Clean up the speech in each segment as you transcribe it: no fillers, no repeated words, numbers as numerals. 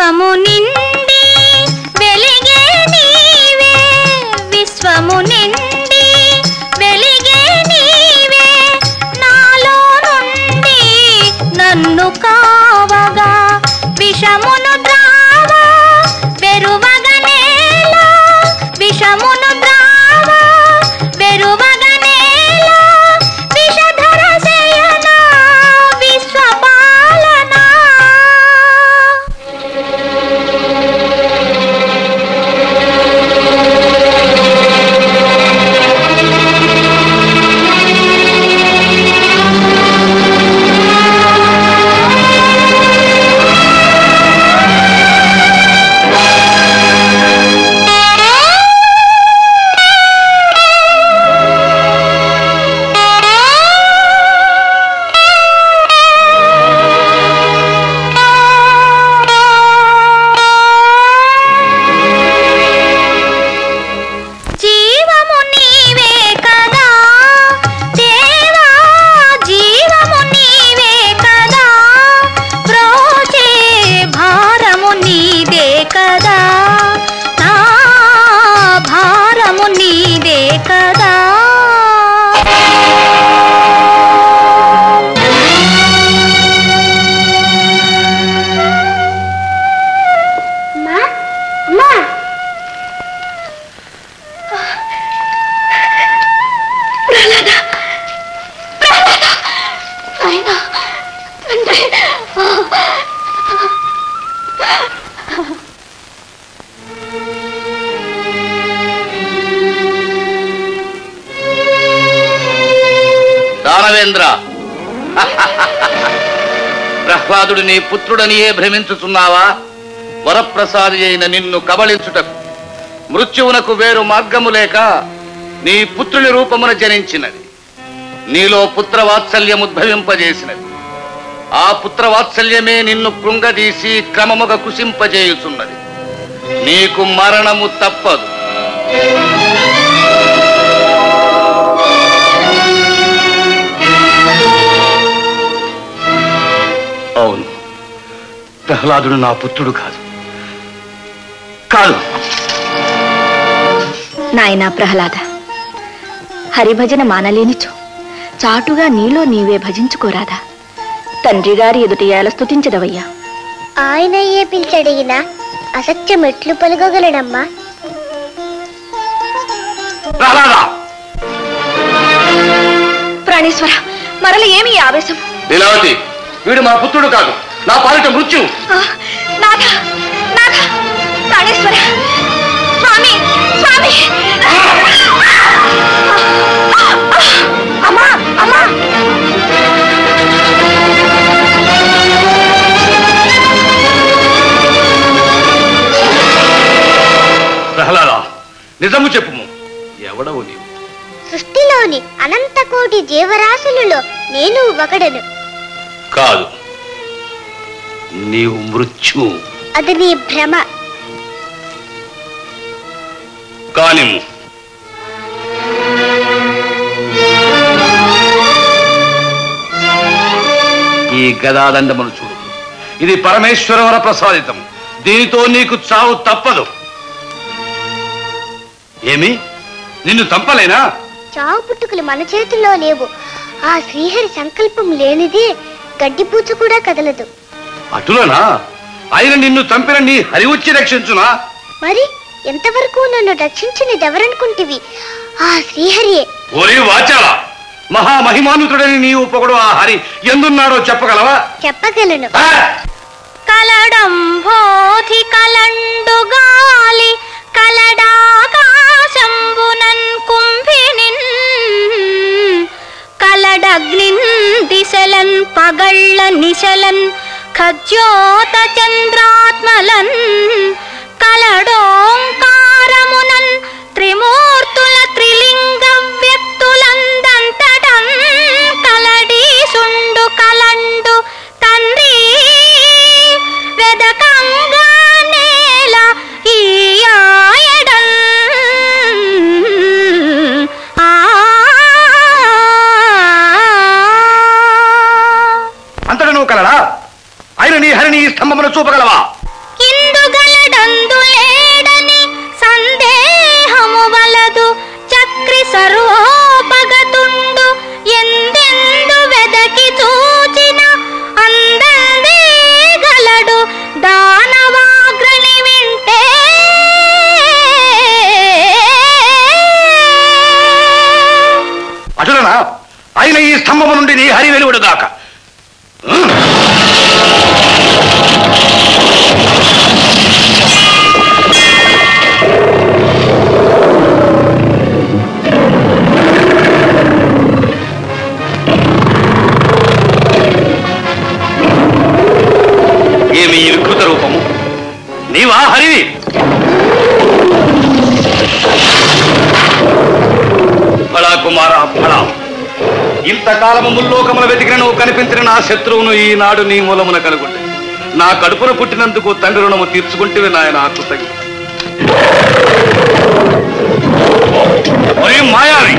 విశ్వము నిండి వెలిగే నీవే, విశ్వము నిండి వెలిగే నీవే, నాలో నుండి నన్ను కావగా విషమును ద్రావ వెరువగనేల, విషమును ద్రావ వెరువగనేల, విషధర శయన విశ్వపాలన. దానవేంద్ర, ప్రహ్లాదుడు నీ పుత్రుడనియే భ్రమించుతున్నావా? వరప్రసాది అయిన నిన్ను కబళించుటకు మృత్యువునకు వేరు మార్గము లేక నీ పుత్రుని రూపమున జనించినది. నీలో పుత్రవాత్సల్యముద్భవింపజేసినది. ఆ పుత్రవాత్సల్యమే నిన్ను కృంగదీసి క్రమముగా కుశింపజేయుచున్నది. నీకు మరణము తప్పదు. అవును, ప్రహ్లాదుడు నా పుత్రుడు కాదు. నాయనా ప్రహ్లాద, హరిభజన మానలేనిచో చాటుగా నీలో నీవే భజించుకోరాదా? తండ్రి గారి ఎదుట ఏల స్తుతించదవయ్యా. ఆయనయ్యే పిలిచడిగినా అసత్యం ఎట్లు పలుకగలడమ్మా? ప్రాణేశ్వర, మరల ఏమి ఆవేశం? లీలావతి, వీడు మా పుత్రుడు కాదు, నా పాలిట మృత్యు. నాథ, నాథ, ప్రాణేశ్వర, స్వామి, స్వామి! అమ్మా, అమ్మా! ప్రహ్లాద, నిజము చెప్పుము, ఎవడవు నీవు? సృష్టిలోని అనంత కోటి జీవరాశులలో నేను ఒకడను. కాదు, నీవు మృత్యు. అది నీ భ్రమ. కాని ఈ గదాదండమును చూడు, ఇది పరమేశ్వరవర ప్రసాదితం. దీనితో నీకు చావు తప్పదు. ఏమి, నిన్ను చంపలేనా? చావు పుట్టుకలు మన చేతుల్లో లేవు. ఆ శ్రీహరి సంకల్పం లేనిది గడ్డిపూచ కూడా కదలదు. అటులనా? ఆయన నిన్ను చంపిన నీ హరి వచ్చి రక్షించునా? మరి ఎంతవరకు నన్ను రక్షించినది ఎవరనుకుంటివి? ఆ శ్రీహరియే. ఓరి వాచాల, మహామహిమానుతుడని నీవు పొగడు ఆ హరి ఎందున్నాడో చెప్పగలవా? చెప్పగలను. కలడంబోధి కలండు గాలి కలడాకాశంబునన్ కుంభినిన్, కలడగ్నిన్ దిశలన్ పగళ్ళ నిశలన్ ఖజ్యోత చంద్రాత్మలన్, కలడోంకారమునన్ త్రిమూర్తుల త్రిలింగ వ్యక్తులందంతటన్, కలడీసుండు కలండు తండ్రి వెదకంగా నేల ఈయాయడన్. అంతట నువ్వు కలడా? ఆయన నీ హరిని ఈ స్తంభమును చూపగలవా? యందులేడని సందేహము వలదు. చక్రి సర్వోపగతుండు ఎందెందు వెదకి చూచిన అందందే గలడు దానవాగ్రణి వింటే. అటులనా ఆయన ఈ స్తంభము నుండి నీ హరి వెలువడుగాక. ఏమి ఈ వికృత రూపము? నీవా హరివి? ఫలా కుమార ఫలా, ఇంతకాలము ముల్లోకముల వెతికిన నువ్వు కనిపించిన నా శత్రువును ఈనాడు నీ మూలమున కనుగొంటే నా కడుపున పుట్టినందుకు తండ్రి రుణము తీర్చుకుంటేవి నాయన ఆకృతగి. మాయావి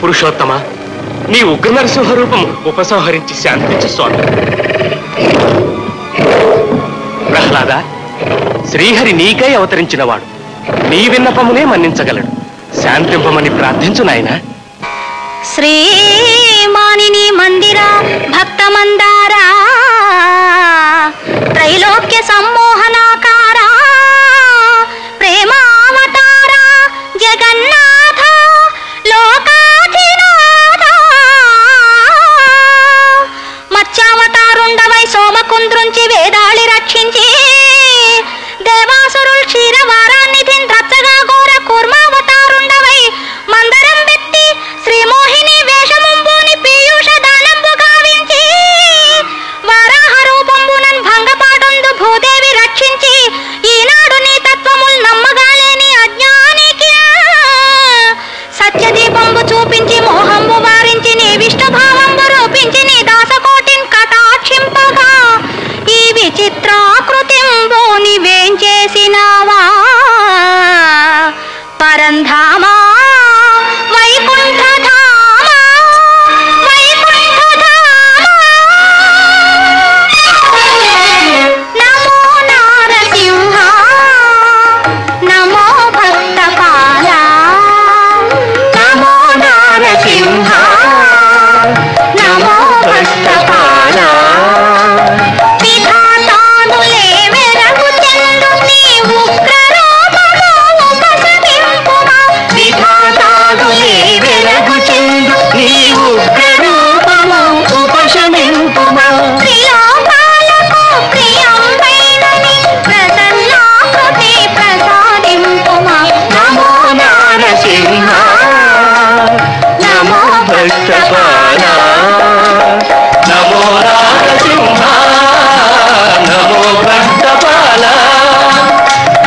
పురుషోత్తమ, నీ ఉగ్ర నరసింహ రూపం ఉపసంహరించి శాంతించు స్వామి. ప్రహ్లాద, శ్రీహరి నీకై అవతరించినవాడు, నీ విన్నపమునే మన్నించగలడు. శాంతింపమని ప్రార్థించు నాయన. శ్రీమానిని మందిర భక్త మందారా త్రైలోక్య సమ్మోహనాకారా ప్రేమావతారా జగన్నాథ లోకాధినాథ మత్స్యావతారుండవై సోమకుంద్రుంచి వేదాళి రక్షించి దేవాసురుల్ క్షీరవారాన్నిధిన్ ద్రచ్చగా ఘోర కూర్మావతారుండవై మందరం పెట్టి శ్రీమోహిని వేషముంబూని పీయూష దానంబు గావించి వారాహ రూపంబునన్ భంగపాటందు భూదేవి రక్షించి ఈనాడు నీ తత్వముల్ నమ్మగాలేని అజ్ఞానికి సత్యదీపంబు చూపించి మోహంబు వారించి నీ విష్ణుభావంబు రూపించి నీ దాసకోటిన్ కటాక్షింపగా ఈ విచిత్రాకృతింబు నివేంచేసినావా పరంధామా వైకుంఠధామా వైకుంఠధామా. నమో నారసింహ నమో భక్తపాల నమో నారసింహ నమో భక్తపాల. విధాతానులే వెరగు చెందు నీ ఉగ్ర రూపము ఉపశమింపుమా. విధాతానులే వెరగు చెందు నీ ఉగ్ర రూపము ఉపశమింపుమా. త్రిలోకాలకు ప్రియంబైనని ప్రసన్నాకృతి ప్రసాదింపుమా. నమో నారసింహ నమో భక్తపాల నమో నారసింహ నమో భక్తపాల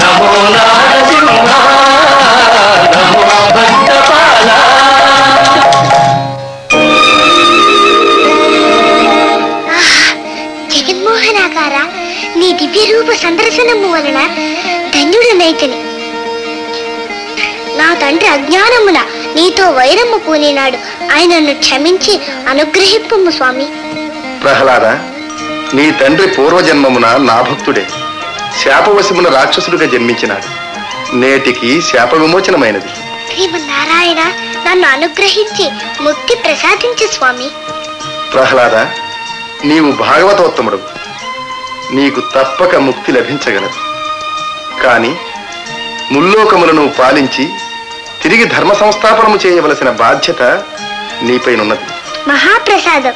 నమో నారసింహ నమో భక్తపాల. జగన్మోహనాకార, నీ దివ్య రూప సందర్శనము వలన ధన్యుడనైతిని. నా తండ్రి అజ్ఞానమున నీతో వైరము పూనినాడు, ఆయనను క్షమించి అనుగ్రహింపము స్వామి. ప్రహ్లాద, నీ తండ్రి పూర్వజన్మమున నా భక్తుడే శాపవశమున రాక్షసుడిగా జన్మించినాడు. నేటికి శాప విమోచనమైనది. శ్రీమన్నారాయణ నన్ను అనుగ్రహించి ముక్తి ప్రసాదించు స్వామి. ప్రహ్లాద, నీవు భాగవతోత్తముడు, నీకు తప్పక ముక్తి లభించగలదు. కాని ముల్లోకములను పాలించి తిరిగి ధర్మ సంస్థాపనము చేయవలసిన బాధ్యత నీపైనున్నది. మహాప్రసాదం.